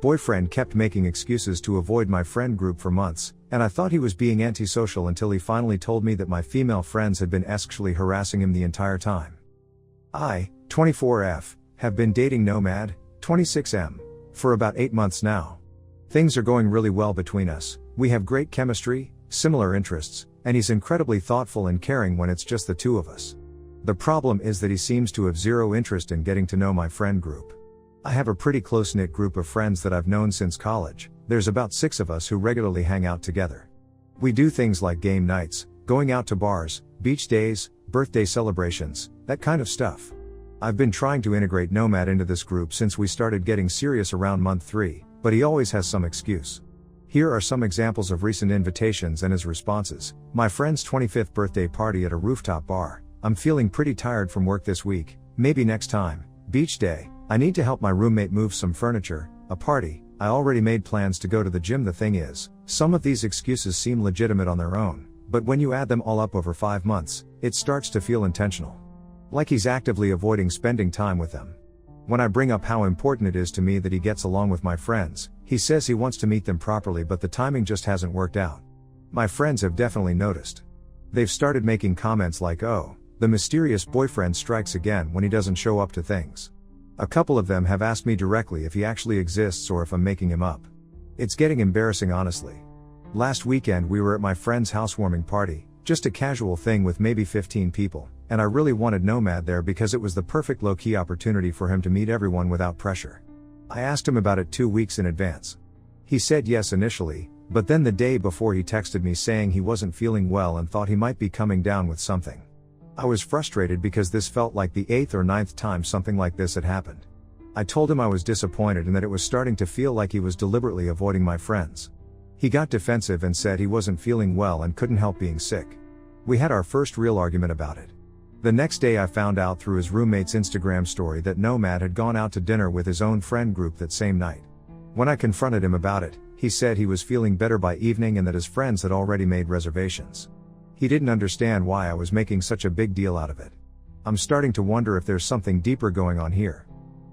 Boyfriend kept making excuses to avoid my friend group for months, and I thought he was being antisocial until he finally told me that my female friends had been xually harassing him the entire time. I, 24F, have been dating Nomad, 26M, for about 8 months now. Things are going really well between us, we have great chemistry, similar interests, and he's incredibly thoughtful and caring when it's just the two of us. The problem is that he seems to have zero interest in getting to know my friend group. I have a pretty close-knit group of friends that I've known since college. There's about 6 of us who regularly hang out together. We do things like game nights, going out to bars, beach days, birthday celebrations, that kind of stuff. I've been trying to integrate Nomad into this group since we started getting serious around month 3, but he always has some excuse. Here are some examples of recent invitations and his responses. My friend's 25th birthday party at a rooftop bar. I'm feeling pretty tired from work this week, maybe next time. Beach day. I need to help my roommate move some furniture. A party. I already made plans to go to the gym. The thing is, some of these excuses seem legitimate on their own, but when you add them all up over 5 months, it starts to feel intentional. Like he's actively avoiding spending time with them. When I bring up how important it is to me that he gets along with my friends, he says he wants to meet them properly, but the timing just hasn't worked out. My friends have definitely noticed. They've started making comments like, "Oh, the mysterious boyfriend strikes again when he doesn't show up to things." A couple of them have asked me directly if he actually exists or if I'm making him up. It's getting embarrassing, honestly. Last weekend we were at my friend's housewarming party, just a casual thing with maybe 15 people, and I really wanted Nomad there because it was the perfect low-key opportunity for him to meet everyone without pressure. I asked him about it 2 weeks in advance. He said yes initially, but then the day before he texted me saying he wasn't feeling well and thought he might be coming down with something. I was frustrated because this felt like the 8th or 9th time something like this had happened. I told him I was disappointed and that it was starting to feel like he was deliberately avoiding my friends. He got defensive and said he wasn't feeling well and couldn't help being sick. We had our first real argument about it. The next day I found out through his roommate's Instagram story that Nomad had gone out to dinner with his own friend group that same night. When I confronted him about it, he said he was feeling better by evening and that his friends had already made reservations. He didn't understand why I was making such a big deal out of it. I'm starting to wonder if there's something deeper going on here.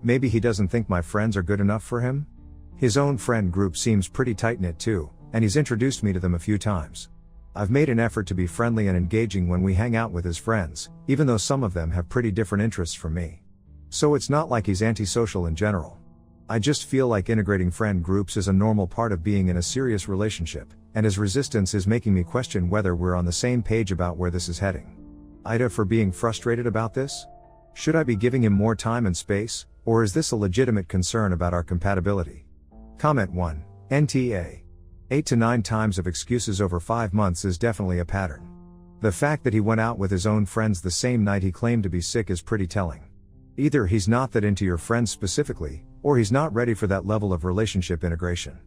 Maybe he doesn't think my friends are good enough for him? His own friend group seems pretty tight-knit too, and he's introduced me to them a few times. I've made an effort to be friendly and engaging when we hang out with his friends, even though some of them have pretty different interests from me. So it's not like he's antisocial in general. I just feel like integrating friend groups is a normal part of being in a serious relationship, and his resistance is making me question whether we're on the same page about where this is heading. Ida for being frustrated about this? Should I be giving him more time and space, or is this a legitimate concern about our compatibility? Comment 1. NTA. 8 to 9 times of excuses over 5 months is definitely a pattern. The fact that he went out with his own friends the same night he claimed to be sick is pretty telling. Either he's not that into your friends specifically, or he's not ready for that level of relationship integration.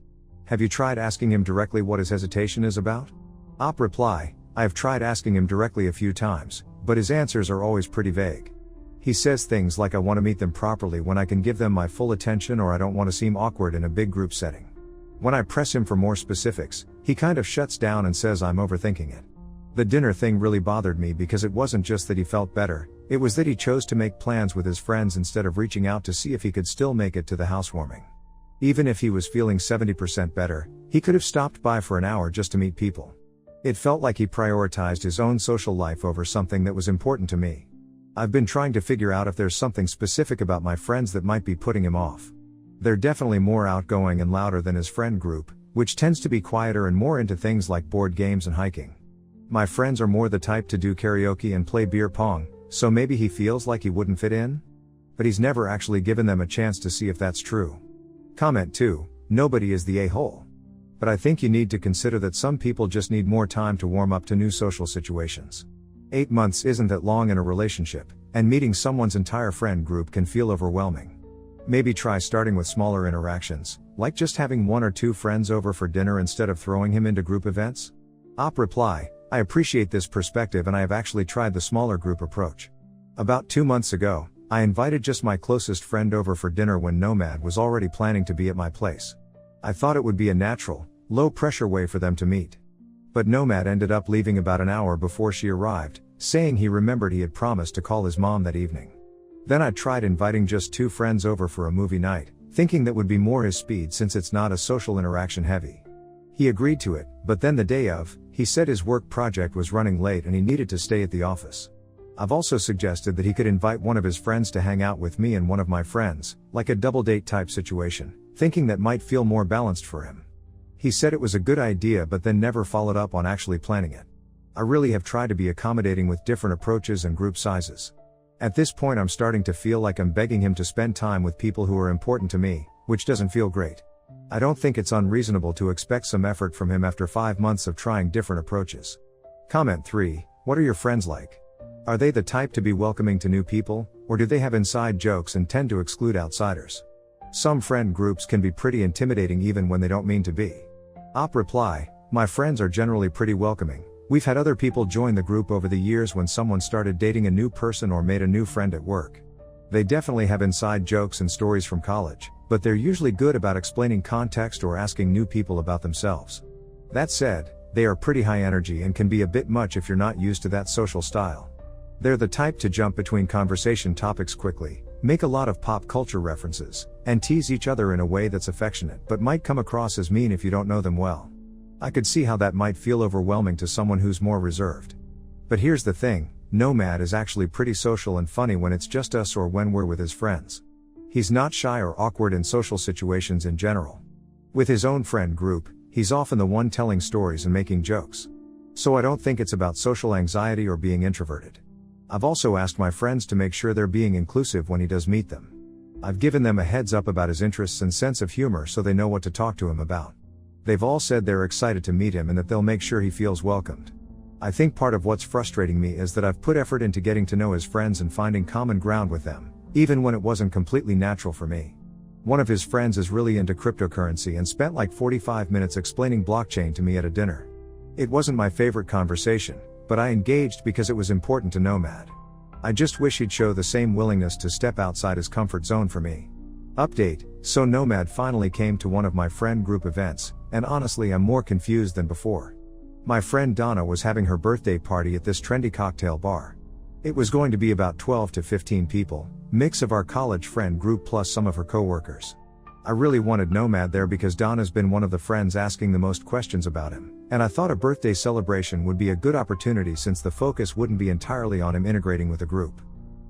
Have you tried asking him directly what his hesitation is about? Op reply, I have tried asking him directly a few times, but his answers are always pretty vague. He says things like I want to meet them properly when I can give them my full attention, or I don't want to seem awkward in a big group setting. When I press him for more specifics, he kind of shuts down and says I'm overthinking it. The dinner thing really bothered me because it wasn't just that he felt better, it was that he chose to make plans with his friends instead of reaching out to see if he could still make it to the housewarming. Even if he was feeling 70% better, he could have stopped by for an hour just to meet people. It felt like he prioritized his own social life over something that was important to me. I've been trying to figure out if there's something specific about my friends that might be putting him off. They're definitely more outgoing and louder than his friend group, which tends to be quieter and more into things like board games and hiking. My friends are more the type to do karaoke and play beer pong, so maybe he feels like he wouldn't fit in? But he's never actually given them a chance to see if that's true. Comment 2, nobody is the a-hole. But I think you need to consider that some people just need more time to warm up to new social situations. 8 months isn't that long in a relationship, and meeting someone's entire friend group can feel overwhelming. Maybe try starting with smaller interactions, like just having 1 or 2 friends over for dinner instead of throwing him into group events. Op reply, I appreciate this perspective and I have actually tried the smaller group approach. About 2 months ago, I invited just my closest friend over for dinner when Nomad was already planning to be at my place. I thought it would be a natural, low-pressure way for them to meet. But Nomad ended up leaving about an hour before she arrived, saying he remembered he had promised to call his mom that evening. Then I tried inviting just 2 friends over for a movie night, thinking that would be more his speed since it's not as social interaction heavy. He agreed to it, but then the day of, he said his work project was running late and he needed to stay at the office. I've also suggested that he could invite one of his friends to hang out with me and one of my friends, like a double date type situation, thinking that might feel more balanced for him. He said it was a good idea but then never followed up on actually planning it. I really have tried to be accommodating with different approaches and group sizes. At this point I'm starting to feel like I'm begging him to spend time with people who are important to me, which doesn't feel great. I don't think it's unreasonable to expect some effort from him after 5 months of trying different approaches. Comment 3. What are your friends like? Are they the type to be welcoming to new people, or do they have inside jokes and tend to exclude outsiders? Some friend groups can be pretty intimidating even when they don't mean to be. Op reply, my friends are generally pretty welcoming. We've had other people join the group over the years when someone started dating a new person or made a new friend at work. They definitely have inside jokes and stories from college, but they're usually good about explaining context or asking new people about themselves. That said, they are pretty high energy and can be a bit much if you're not used to that social style. They're the type to jump between conversation topics quickly, make a lot of pop culture references, and tease each other in a way that's affectionate but might come across as mean if you don't know them well. I could see how that might feel overwhelming to someone who's more reserved. But here's the thing, Nomad is actually pretty social and funny when it's just us or when we're with his friends. He's not shy or awkward in social situations in general. With his own friend group, he's often the one telling stories and making jokes. So I don't think it's about social anxiety or being introverted. I've also asked my friends to make sure they're being inclusive when he does meet them. I've given them a heads up about his interests and sense of humor so they know what to talk to him about. They've all said they're excited to meet him and that they'll make sure he feels welcomed. I think part of what's frustrating me is that I've put effort into getting to know his friends and finding common ground with them, even when it wasn't completely natural for me. One of his friends is really into cryptocurrency and spent like 45 minutes explaining blockchain to me at a dinner. It wasn't my favorite conversation, but I engaged because it was important to Nomad. I just wish he'd show the same willingness to step outside his comfort zone for me. Update, so Nomad finally came to one of my friend group events, and honestly I'm more confused than before. My friend Donna was having her birthday party at this trendy cocktail bar. It was going to be about 12 to 15 people, mix of our college friend group plus some of her coworkers. I really wanted Nomad there because Donna's been one of the friends asking the most questions about him, and I thought a birthday celebration would be a good opportunity since the focus wouldn't be entirely on him integrating with the group.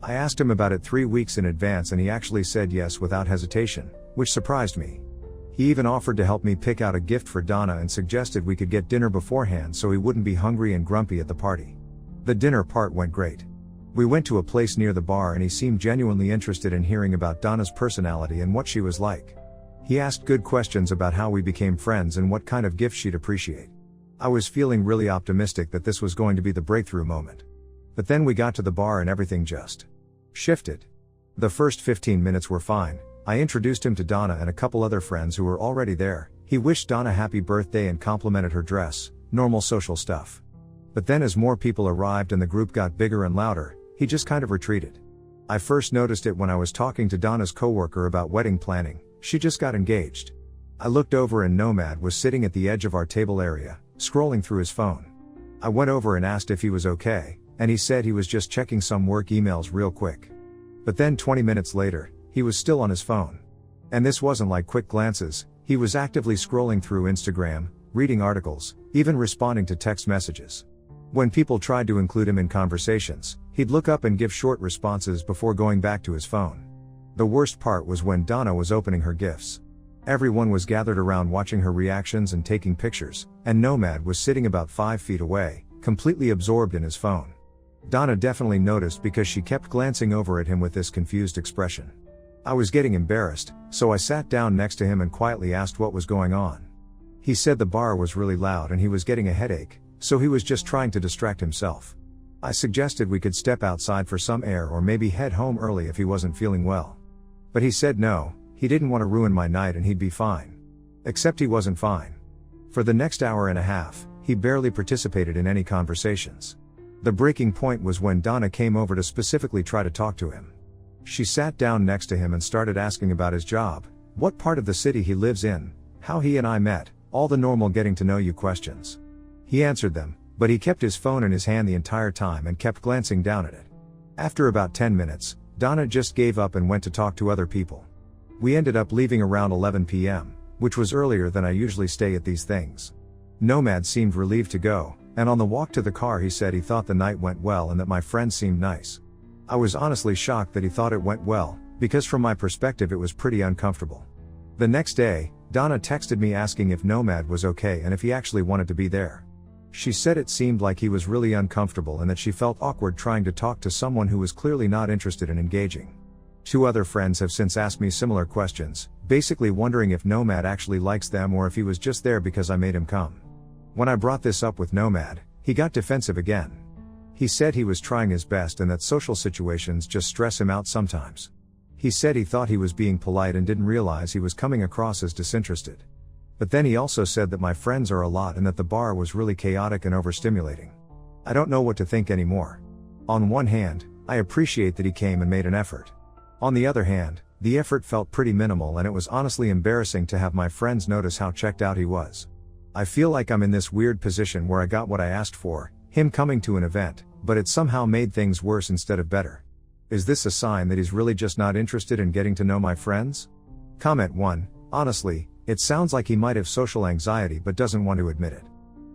I asked him about it 3 weeks in advance and he actually said yes without hesitation, which surprised me. He even offered to help me pick out a gift for Donna and suggested we could get dinner beforehand so he wouldn't be hungry and grumpy at the party. The dinner part went great. We went to a place near the bar and he seemed genuinely interested in hearing about Donna's personality and what she was like. He asked good questions about how we became friends and what kind of gift she'd appreciate. I was feeling really optimistic that this was going to be the breakthrough moment. But then we got to the bar and everything just shifted. The first 15 minutes were fine. I introduced him to Donna and a couple other friends who were already there. He wished Donna happy birthday and complimented her dress, normal social stuff. But then as more people arrived and the group got bigger and louder, he just kind of retreated. I first noticed it when I was talking to Donna's coworker about wedding planning. She just got engaged. I looked over and Nomad was sitting at the edge of our table area, scrolling through his phone. I went over and asked if he was okay, and he said he was just checking some work emails real quick. But then 20 minutes later, he was still on his phone. And this wasn't like quick glances, he was actively scrolling through Instagram, reading articles, even responding to text messages. When people tried to include him in conversations, he'd look up and give short responses before going back to his phone. The worst part was when Donna was opening her gifts. Everyone was gathered around watching her reactions and taking pictures, and Nomad was sitting about 5 feet away, completely absorbed in his phone. Donna definitely noticed because she kept glancing over at him with this confused expression. I was getting embarrassed, so I sat down next to him and quietly asked what was going on. He said the bar was really loud and he was getting a headache, so he was just trying to distract himself. I suggested we could step outside for some air or maybe head home early if he wasn't feeling well. But he said no, he didn't want to ruin my night and he'd be fine. Except he wasn't fine. For the next hour and a half, he barely participated in any conversations. The breaking point was when Donna came over to specifically try to talk to him. She sat down next to him and started asking about his job, what part of the city he lives in, how he and I met, all the normal getting to know you questions. He answered them, but he kept his phone in his hand the entire time and kept glancing down at it. After about 10 minutes, Donna just gave up and went to talk to other people. We ended up leaving around 11 p.m., which was earlier than I usually stay at these things. Nomad seemed relieved to go, and on the walk to the car he said he thought the night went well and that my friend seemed nice. I was honestly shocked that he thought it went well, because from my perspective it was pretty uncomfortable. The next day, Donna texted me asking if Nomad was okay and if he actually wanted to be there. She said it seemed like he was really uncomfortable and that she felt awkward trying to talk to someone who was clearly not interested in engaging. 2 other friends have since asked me similar questions, basically wondering if Nomad actually likes them or if he was just there because I made him come. When I brought this up with Nomad, he got defensive again. He said he was trying his best and that social situations just stress him out sometimes. He said he thought he was being polite and didn't realize he was coming across as disinterested. But then he also said that my friends are a lot and that the bar was really chaotic and overstimulating. I don't know what to think anymore. On one hand, I appreciate that he came and made an effort. On the other hand, the effort felt pretty minimal and it was honestly embarrassing to have my friends notice how checked out he was. I feel like I'm in this weird position where I got what I asked for, him coming to an event, but it somehow made things worse instead of better. Is this a sign that he's really just not interested in getting to know my friends? Comment 1. Honestly, it sounds like he might have social anxiety but doesn't want to admit it.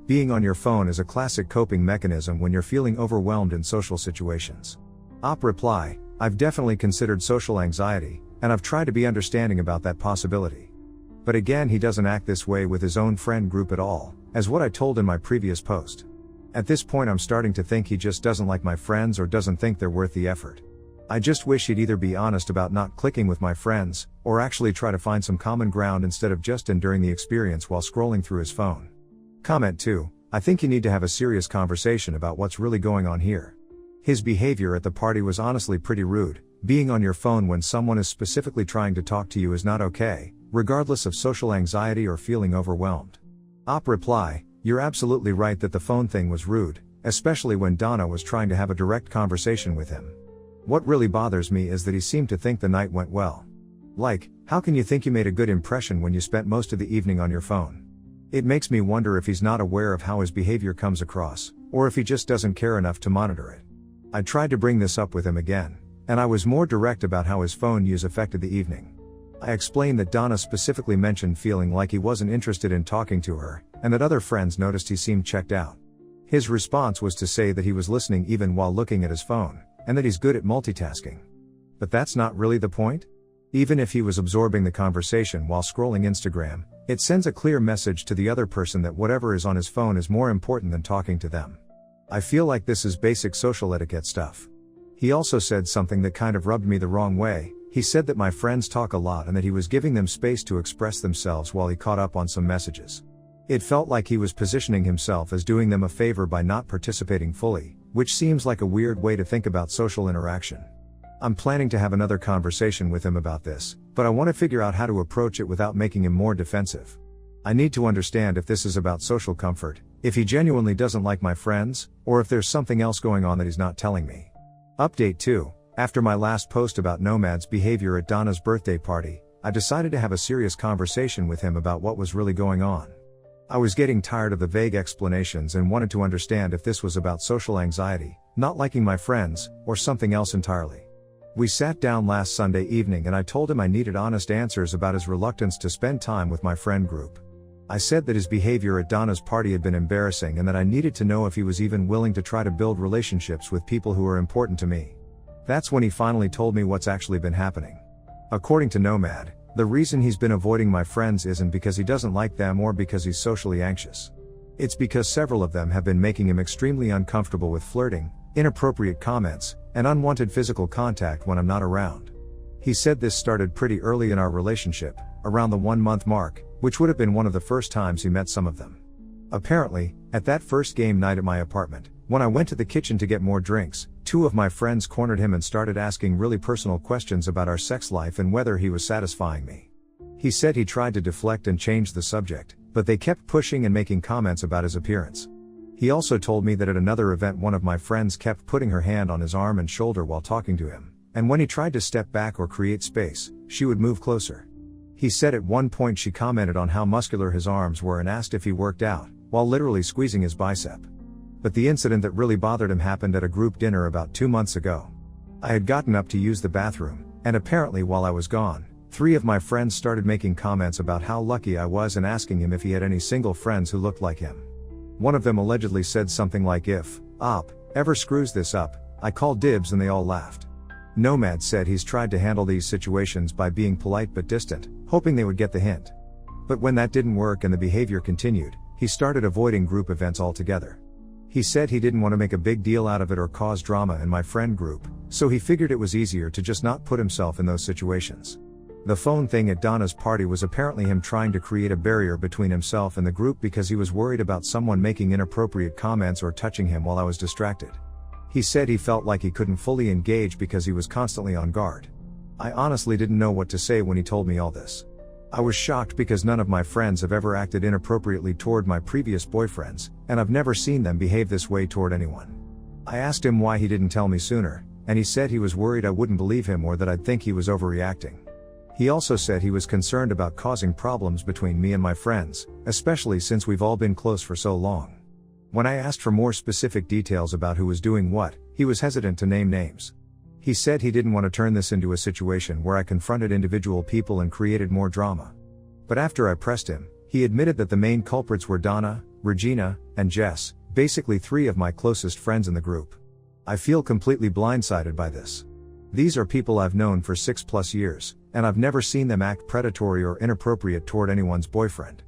Being on your phone is a classic coping mechanism when you're feeling overwhelmed in social situations. Op reply, I've definitely considered social anxiety, and I've tried to be understanding about that possibility. But again, he doesn't act this way with his own friend group at all, as what I told in my previous post. At this point I'm starting to think he just doesn't like my friends or doesn't think they're worth the effort. I just wish he'd either be honest about not clicking with my friends, or actually try to find some common ground instead of just enduring the experience while scrolling through his phone. Comment 2, I think you need to have a serious conversation about what's really going on here. His behavior at the party was honestly pretty rude. Being on your phone when someone is specifically trying to talk to you is not okay, regardless of social anxiety or feeling overwhelmed. Op reply, you're absolutely right that the phone thing was rude, especially when Donna was trying to have a direct conversation with him. What really bothers me is that he seemed to think the night went well. Like, how can you think you made a good impression when you spent most of the evening on your phone? It makes me wonder if he's not aware of how his behavior comes across, or if he just doesn't care enough to monitor it. I tried to bring this up with him again, and I was more direct about how his phone use affected the evening. I explained that Donna specifically mentioned feeling like he wasn't interested in talking to her, and that other friends noticed he seemed checked out. His response was to say that he was listening even while looking at his phone, and that he's good at multitasking. But that's not really the point? Even if he was absorbing the conversation while scrolling Instagram, it sends a clear message to the other person that whatever is on his phone is more important than talking to them. I feel like this is basic social etiquette stuff. He also said something that kind of rubbed me the wrong way. He said that my friends talk a lot and that he was giving them space to express themselves while he caught up on some messages. It felt like he was positioning himself as doing them a favor by not participating fully, which seems like a weird way to think about social interaction. I'm planning to have another conversation with him about this, but I want to figure out how to approach it without making him more defensive. I need to understand if this is about social comfort, if he genuinely doesn't like my friends, or if there's something else going on that he's not telling me. Update 2. After my last post about Nomad's behavior at Donna's birthday party, I decided to have a serious conversation with him about what was really going on. I was getting tired of the vague explanations and wanted to understand if this was about social anxiety, not liking my friends, or something else entirely. We sat down last Sunday evening and I told him I needed honest answers about his reluctance to spend time with my friend group. I said that his behavior at Donna's party had been embarrassing and that I needed to know if he was even willing to try to build relationships with people who are important to me. That's when he finally told me what's actually been happening. According to Nomad, the reason he's been avoiding my friends isn't because he doesn't like them or because he's socially anxious. It's because several of them have been making him extremely uncomfortable with flirting, inappropriate comments, and unwanted physical contact when I'm not around. He said this started pretty early in our relationship, around the 1-month mark, which would have been one of the first times he met some of them. Apparently, at that first game night at my apartment, when I went to the kitchen to get more drinks, 2 of my friends cornered him and started asking really personal questions about our sex life and whether he was satisfying me. He said he tried to deflect and change the subject, but they kept pushing and making comments about his appearance. He also told me that at another event one of my friends kept putting her hand on his arm and shoulder while talking to him, and when he tried to step back or create space, she would move closer. He said at one point she commented on how muscular his arms were and asked if he worked out, while literally squeezing his bicep. But the incident that really bothered him happened at a group dinner about 2 months ago. I had gotten up to use the bathroom, and apparently while I was gone, 3 of my friends started making comments about how lucky I was and asking him if he had any single friends who looked like him. One of them allegedly said something like, "If Op ever screws this up, I call dibs," and they all laughed. Nomad said he's tried to handle these situations by being polite but distant, hoping they would get the hint. But when that didn't work and the behavior continued, he started avoiding group events altogether. He said he didn't want to make a big deal out of it or cause drama in my friend group, so he figured it was easier to just not put himself in those situations. The phone thing at Donna's party was apparently him trying to create a barrier between himself and the group because he was worried about someone making inappropriate comments or touching him while I was distracted. He said he felt like he couldn't fully engage because he was constantly on guard. I honestly didn't know what to say when he told me all this. I was shocked because none of my friends have ever acted inappropriately toward my previous boyfriends, and I've never seen them behave this way toward anyone. I asked him why he didn't tell me sooner, and he said he was worried I wouldn't believe him or that I'd think he was overreacting. He also said he was concerned about causing problems between me and my friends, especially since we've all been close for so long. When I asked for more specific details about who was doing what, he was hesitant to name names. He said he didn't want to turn this into a situation where I confronted individual people and created more drama. But after I pressed him, he admitted that the main culprits were Donna, Regina, and Jess, basically 3 of my closest friends in the group. I feel completely blindsided by this. These are people I've known for 6+ years, and I've never seen them act predatory or inappropriate toward anyone's boyfriend.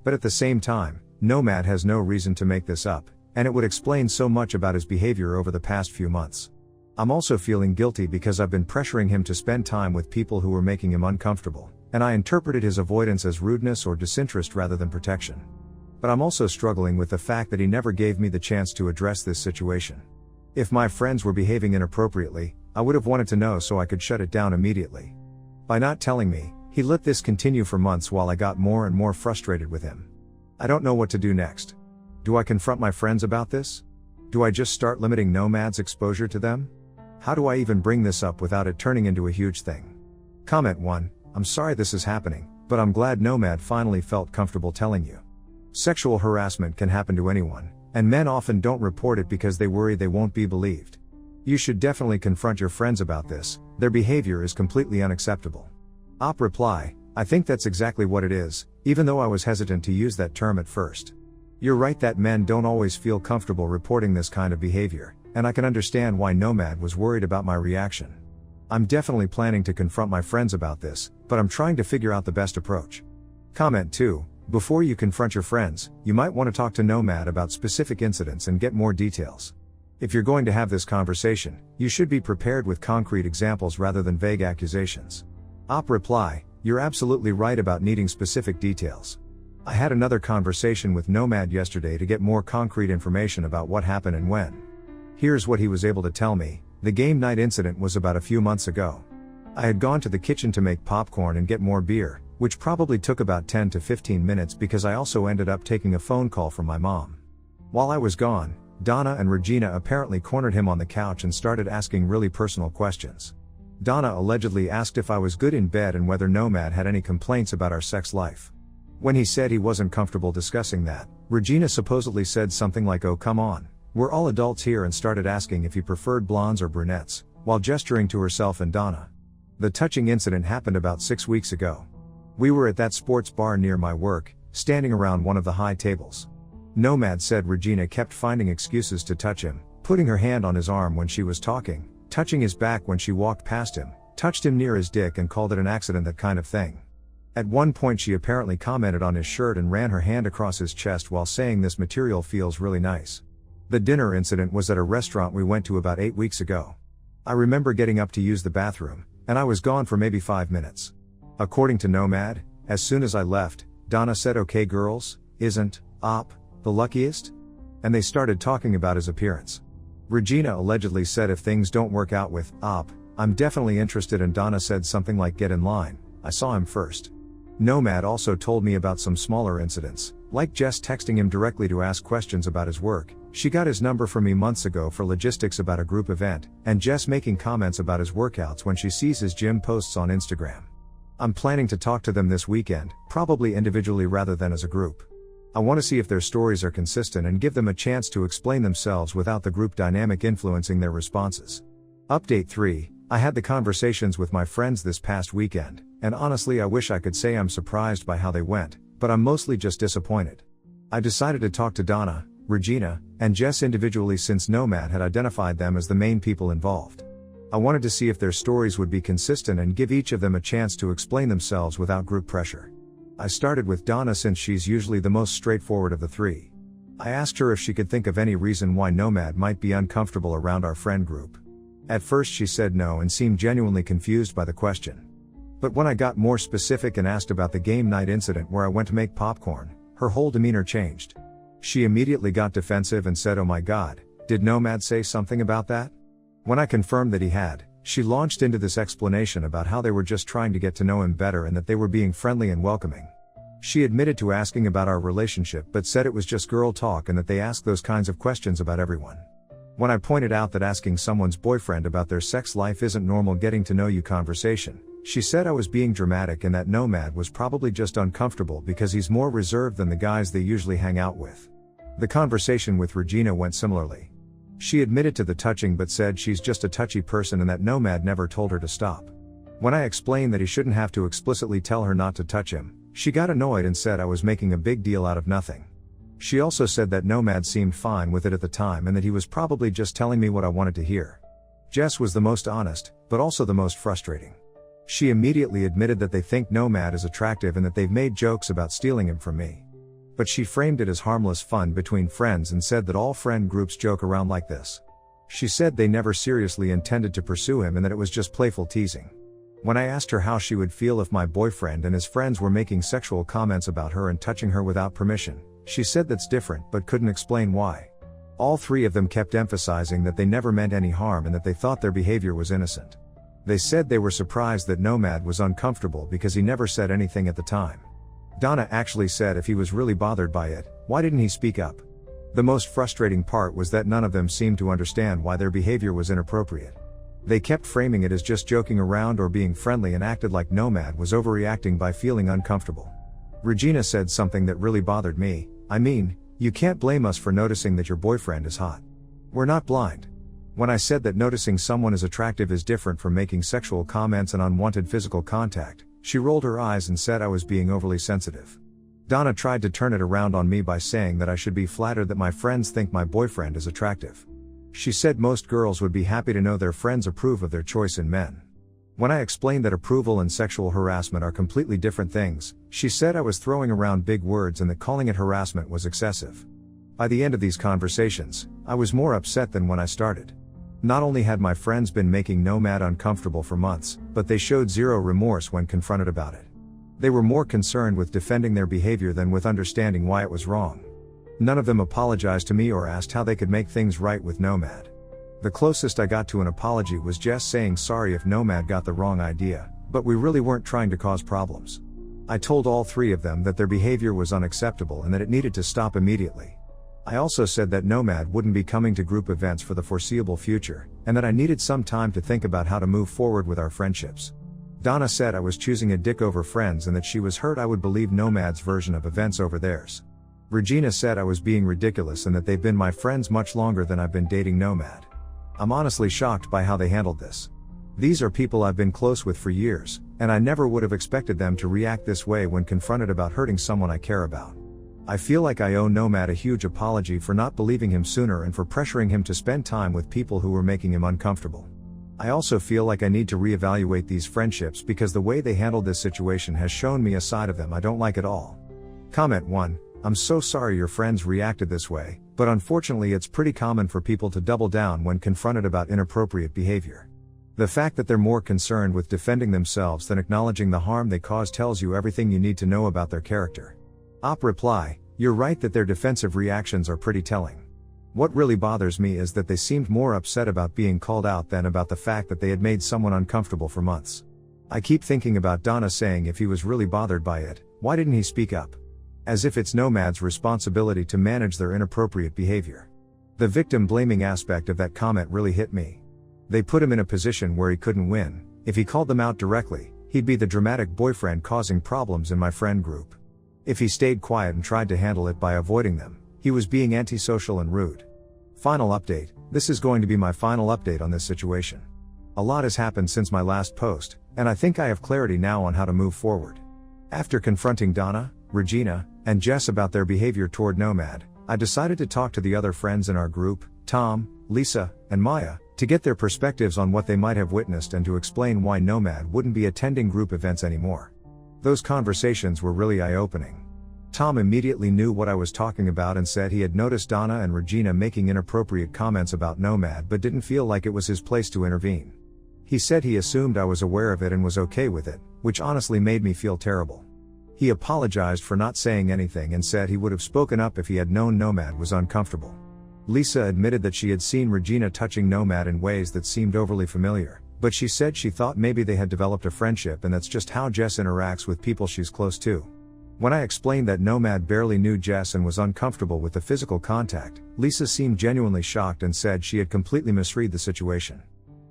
But at the same time, Nomad has no reason to make this up, and it would explain so much about his behavior over the past few months. I'm also feeling guilty because I've been pressuring him to spend time with people who were making him uncomfortable, and I interpreted his avoidance as rudeness or disinterest rather than protection. But I'm also struggling with the fact that he never gave me the chance to address this situation. If my friends were behaving inappropriately, I would have wanted to know so I could shut it down immediately. By not telling me, he let this continue for months while I got more and more frustrated with him. I don't know what to do next. Do I confront my friends about this? Do I just start limiting Nomad's exposure to them? How do I even bring this up without it turning into a huge thing? Comment 1, I'm sorry this is happening, but I'm glad Nomad finally felt comfortable telling you. Sexual harassment can happen to anyone, and men often don't report it because they worry they won't be believed. You should definitely confront your friends about this, their behavior is completely unacceptable. Op reply, I think that's exactly what it is, even though I was hesitant to use that term at first. You're right that men don't always feel comfortable reporting this kind of behavior, and I can understand why Nomad was worried about my reaction. I'm definitely planning to confront my friends about this, but I'm trying to figure out the best approach. Comment 2, before you confront your friends, you might want to talk to Nomad about specific incidents and get more details. If you're going to have this conversation, you should be prepared with concrete examples rather than vague accusations. Op reply, you're absolutely right about needing specific details. I had another conversation with Nomad yesterday to get more concrete information about what happened and when. Here's what he was able to tell me. The game night incident was about a few months ago. I had gone to the kitchen to make popcorn and get more beer, which probably took about 10 to 15 minutes because I also ended up taking a phone call from my mom. While I was gone, Donna and Regina apparently cornered him on the couch and started asking really personal questions. Donna allegedly asked if I was good in bed and whether Nomad had any complaints about our sex life. When he said he wasn't comfortable discussing that, Regina supposedly said something like, "Oh come on, we're all adults here," and started asking if he preferred blondes or brunettes, while gesturing to herself and Donna. The touching incident happened about 6 weeks ago. We were at that sports bar near my work, standing around one of the high tables. Nomad said Regina kept finding excuses to touch him, putting her hand on his arm when she was talking, touching his back when she walked past him, touched him near his dick and called it an accident, that kind of thing. At one point she apparently commented on his shirt and ran her hand across his chest while saying this material feels really nice. The dinner incident was at a restaurant we went to about 8 weeks ago. I remember getting up to use the bathroom, and I was gone for maybe 5 minutes. According to Nomad, as soon as I left, Donna said, "Okay girls, isn't Op the luckiest?" And they started talking about his appearance. Regina allegedly said if things don't work out with Op, I'm definitely interested, and Donna said something like, "Get in line, I saw him first." Nomad also told me about some smaller incidents, like Jess texting him directly to ask questions about his work. She got his number from me months ago for logistics about a group event, and Jess making comments about his workouts when she sees his gym posts on Instagram. I'm planning to talk to them this weekend, probably individually rather than as a group. I want to see if their stories are consistent and give them a chance to explain themselves without the group dynamic influencing their responses. Update 3, I had the conversations with my friends this past weekend, and honestly I wish I could say I'm surprised by how they went, but I'm mostly just disappointed. I decided to talk to Donna, Regina, and Jess individually since Nomad had identified them as the main people involved. I wanted to see if their stories would be consistent and give each of them a chance to explain themselves without group pressure. I started with Donna since she's usually the most straightforward of the three. I asked her if she could think of any reason why Nomad might be uncomfortable around our friend group. At first she said no and seemed genuinely confused by the question. But when I got more specific and asked about the game night incident where I went to make popcorn, her whole demeanor changed. She immediately got defensive and said, "Oh my God, did Nomad say something about that?" When I confirmed that he had, she launched into this explanation about how they were just trying to get to know him better and that they were being friendly and welcoming. She admitted to asking about our relationship but said it was just girl talk and that they ask those kinds of questions about everyone. When I pointed out that asking someone's boyfriend about their sex life isn't normal getting to know you conversation, she said I was being dramatic and that Nomad was probably just uncomfortable because he's more reserved than the guys they usually hang out with. The conversation with Regina went similarly. She admitted to the touching but said she's just a touchy person and that Nomad never told her to stop. When I explained that he shouldn't have to explicitly tell her not to touch him, she got annoyed and said I was making a big deal out of nothing. She also said that Nomad seemed fine with it at the time and that he was probably just telling me what I wanted to hear. Jess was the most honest, but also the most frustrating. She immediately admitted that they think Nomad is attractive and that they've made jokes about stealing him from me. But she framed it as harmless fun between friends and said that all friend groups joke around like this. She said they never seriously intended to pursue him and that it was just playful teasing. When I asked her how she would feel if my boyfriend and his friends were making sexual comments about her and touching her without permission, she said that's different but couldn't explain why. All three of them kept emphasizing that they never meant any harm and that they thought their behavior was innocent. They said they were surprised that Nomad was uncomfortable because he never said anything at the time. Donna actually said if he was really bothered by it, why didn't he speak up? The most frustrating part was that none of them seemed to understand why their behavior was inappropriate. They kept framing it as just joking around or being friendly and acted like Nomad was overreacting by feeling uncomfortable. Regina said something that really bothered me. "I mean, you can't blame us for noticing that your boyfriend is hot. We're not blind." When I said that noticing someone is attractive is different from making sexual comments and unwanted physical contact, she rolled her eyes and said I was being overly sensitive. Donna tried to turn it around on me by saying that I should be flattered that my friends think my boyfriend is attractive. She said most girls would be happy to know their friends approve of their choice in men. When I explained that approval and sexual harassment are completely different things, she said I was throwing around big words and that calling it harassment was excessive. By the end of these conversations, I was more upset than when I started. Not only had my friends been making Nomad uncomfortable for months, but they showed zero remorse when confronted about it. They were more concerned with defending their behavior than with understanding why it was wrong. None of them apologized to me or asked how they could make things right with Nomad. The closest I got to an apology was Jess saying sorry if Nomad got the wrong idea, but we really weren't trying to cause problems. I told all three of them that their behavior was unacceptable and that it needed to stop immediately. I also said that Nomad wouldn't be coming to group events for the foreseeable future, and that I needed some time to think about how to move forward with our friendships. Donna said I was choosing a dick over friends and that she was hurt I would believe Nomad's version of events over theirs. Regina said I was being ridiculous and that they've been my friends much longer than I've been dating Nomad. I'm honestly shocked by how they handled this. These are people I've been close with for years, and I never would have expected them to react this way when confronted about hurting someone I care about. I feel like I owe Nomad a huge apology for not believing him sooner and for pressuring him to spend time with people who were making him uncomfortable. I also feel like I need to reevaluate these friendships because the way they handled this situation has shown me a side of them I don't like at all. Comment 1. I'm so sorry your friends reacted this way, but unfortunately it's pretty common for people to double down when confronted about inappropriate behavior. The fact that they're more concerned with defending themselves than acknowledging the harm they cause tells you everything you need to know about their character. Op reply, you're right that their defensive reactions are pretty telling. What really bothers me is that they seemed more upset about being called out than about the fact that they had made someone uncomfortable for months. I keep thinking about Donna saying if he was really bothered by it, why didn't he speak up? As if it's Nomad's responsibility to manage their inappropriate behavior. The victim blaming aspect of that comment really hit me. They put him in a position where he couldn't win. If he called them out directly, he'd be the dramatic boyfriend causing problems in my friend group. If he stayed quiet and tried to handle it by avoiding them, he was being antisocial and rude. Final update, this is going to be my final update on this situation. A lot has happened since my last post, and I think I have clarity now on how to move forward. After confronting Donna, Regina, and Jess about their behavior toward Nomad, I decided to talk to the other friends in our group, Tom, Lisa, and Maya, to get their perspectives on what they might have witnessed and to explain why Nomad wouldn't be attending group events anymore. Those conversations were really eye-opening. Tom immediately knew what I was talking about and said he had noticed Donna and Regina making inappropriate comments about Nomad but didn't feel like it was his place to intervene. He said he assumed I was aware of it and was okay with it, which honestly made me feel terrible. He apologized for not saying anything and said he would have spoken up if he had known Nomad was uncomfortable. Lisa admitted that she had seen Regina touching Nomad in ways that seemed overly familiar, but she said she thought maybe they had developed a friendship and that's just how Jess interacts with people she's close to. When I explained that Nomad barely knew Jess and was uncomfortable with the physical contact, Lisa seemed genuinely shocked and said she had completely misread the situation.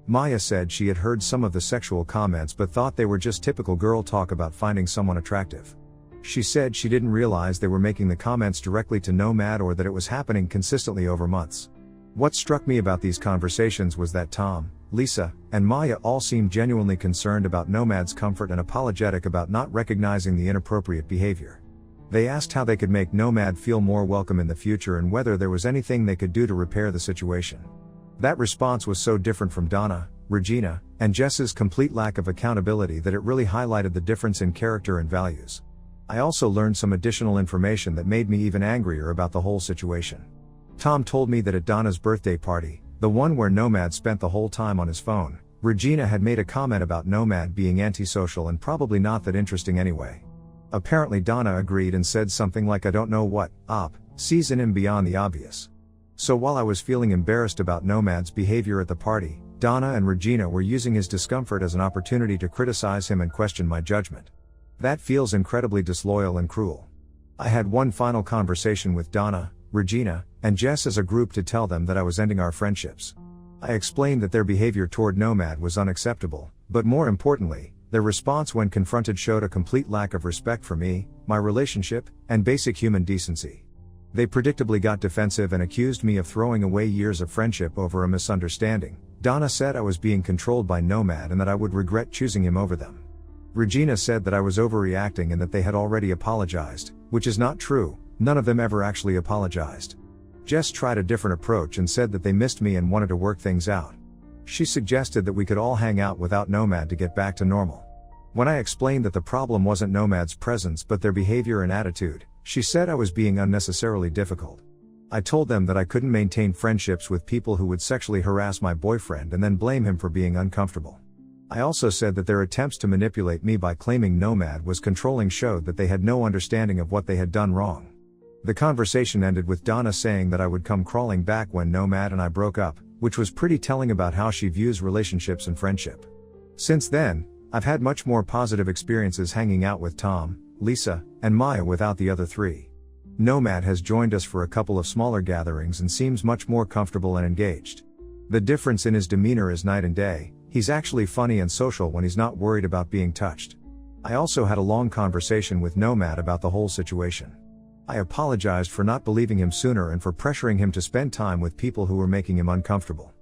Maya said she had heard some of the sexual comments but thought they were just typical girl talk about finding someone attractive. She said she didn't realize they were making the comments directly to Nomad or that it was happening consistently over months. What struck me about these conversations was that Tom, Lisa, and Maya all seemed genuinely concerned about Nomad's comfort and apologetic about not recognizing the inappropriate behavior. They asked how they could make Nomad feel more welcome in the future and whether there was anything they could do to repair the situation. That response was so different from Donna, Regina, and Jess's complete lack of accountability that it really highlighted the difference in character and values. I also learned some additional information that made me even angrier about the whole situation. Tom told me that at Donna's birthday party, the one where Nomad spent the whole time on his phone, Regina had made a comment about Nomad being antisocial and probably not that interesting anyway. Apparently Donna agreed and said something like I don't know what, sees in him beyond the obvious. So while I was feeling embarrassed about Nomad's behavior at the party, Donna and Regina were using his discomfort as an opportunity to criticize him and question my judgment. That feels incredibly disloyal and cruel. I had one final conversation with Donna, Regina, and Jess as a group to tell them that I was ending our friendships. I explained that their behavior toward Nomad was unacceptable, but more importantly, their response when confronted showed a complete lack of respect for me, my relationship, and basic human decency. They predictably got defensive and accused me of throwing away years of friendship over a misunderstanding. Donna said I was being controlled by Nomad and that I would regret choosing him over them. Regina said that I was overreacting and that they had already apologized, which is not true. None of them ever actually apologized. Jess tried a different approach and said that they missed me and wanted to work things out. She suggested that we could all hang out without Nomad to get back to normal. When I explained that the problem wasn't Nomad's presence but their behavior and attitude, she said I was being unnecessarily difficult. I told them that I couldn't maintain friendships with people who would sexually harass my boyfriend and then blame him for being uncomfortable. I also said that their attempts to manipulate me by claiming Nomad was controlling showed that they had no understanding of what they had done wrong. The conversation ended with Donna saying that I would come crawling back when Nomad and I broke up, which was pretty telling about how she views relationships and friendship. Since then, I've had much more positive experiences hanging out with Tom, Lisa, and Maya without the other three. Nomad has joined us for a couple of smaller gatherings and seems much more comfortable and engaged. The difference in his demeanor is night and day. He's actually funny and social when he's not worried about being touched. I also had a long conversation with Nomad about the whole situation. I apologized for not believing him sooner and for pressuring him to spend time with people who were making him uncomfortable.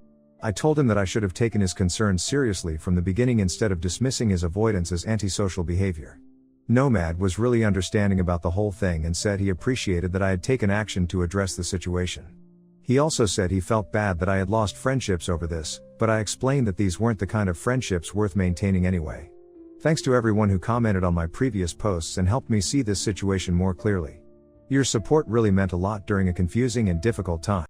I told him that I should have taken his concerns seriously from the beginning instead of dismissing his avoidance as antisocial behavior. Nomad was really understanding about the whole thing and said he appreciated that I had taken action to address the situation. He also said he felt bad that I had lost friendships over this, but I explained that these weren't the kind of friendships worth maintaining anyway. Thanks to everyone who commented on my previous posts and helped me see this situation more clearly. Your support really meant a lot during a confusing and difficult time.